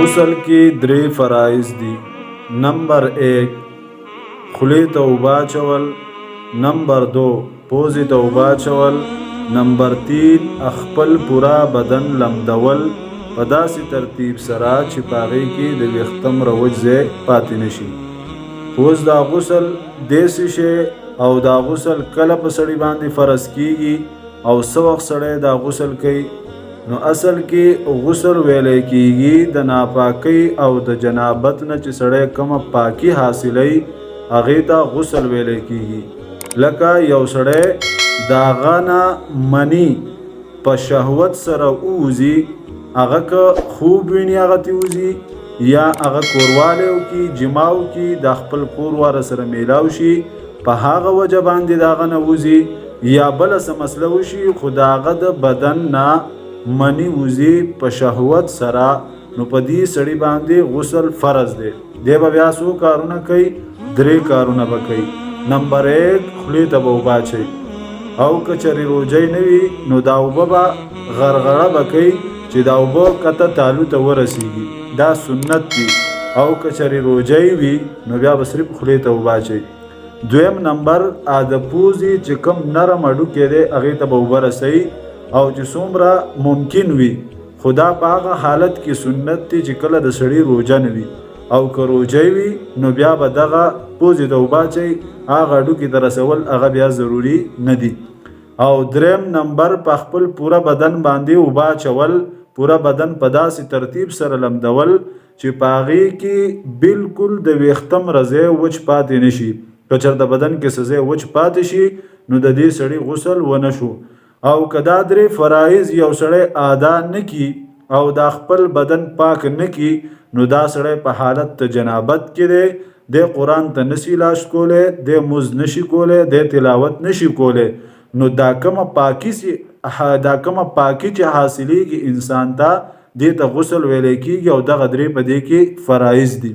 غسل کې درې فرایض دي. نمبر 1 خولې ته اوبه اچول، نمبر 2 پوزې ته اوبه اچول، نمبر 3 خپل پورا بدن لمدول په داسې ترتیب سره چې په هغې کې د ویښتم روج ځای پاتې نشي. اوس دا غسل داسې شی او دا غسل کله په سړي باندې فرض کیږي او څه وخت سړی دا غسل کوي. نو اصل کې غسل ویلی کیږي د ناپاکۍ او د جنابت نه چې سړی کومه پاکي حاصلوي هغې ته غسل ویلی کیږي. لکه یو سړی د هغه نه مني په شهوت سره ووځي، هغه که خوب ویني هغه ترې وځي، یا هغه کوروالی وکړي جما وکړي د خپل کور واره سره میلاو شي په هغه وجه باندې د هغه نه وځي، یا بله څه مسله وشي خو د هغه د بدن نه منی وزي په شهوت سره، نو په دې سړي باندې غسل فرض دی. دی به بیا څو کارونه کوي؟ 3 کارونه به کوي. نمبر 1 خولې ته به اوبه اچوي، او که چېرې روجۍ نه وي نو دا اوبه به غرغره به کوي چې دا اوبه کته تالو ته ورسیږي، دا سنت دی. او که چېرې روجۍ وي نو بیا به صرف خولې ته اوبه اچوي. 2 نمبر د پوزې چې کوم نرم هډوکی دی هغې ته به اوبه رسوي، او چې څومره ممکن وي، خدا په هغه حالت کې سنت دی چې کله د سړي روجه نه وي، او که روجه وي نو بیا به دغه پوزې ته اوبه اچوي، هغه هډوکي ته رسول هغه بیا ضروري نه دي. او 3 نمبر په خپل پوره بدن باندې اوبه اچول، پوره بدن په داسې ترتیب سره لمدول چې په هغې کې بالکل د ویښتم رځی وچ پاتې نه شي. که چېرته بدن کې څه ځای وچ پاتې شي نو د دې سړي غسل ونه شو. او که دا 3 فرایض یو سړی ادا نه کي او دا خپل بدن پاک نه کي نو دا سړی په حالت ته جنابت کې دی، دی قرآن ته نشي لاس کولی، دی مز نشي کولی، دی تلاوت نشي کولی. نو دا کومه پاکي چې حاصلیږي انسان ته دې ته غسل ویلی کېږي، او دغه 3 په دې کې فرایض دي.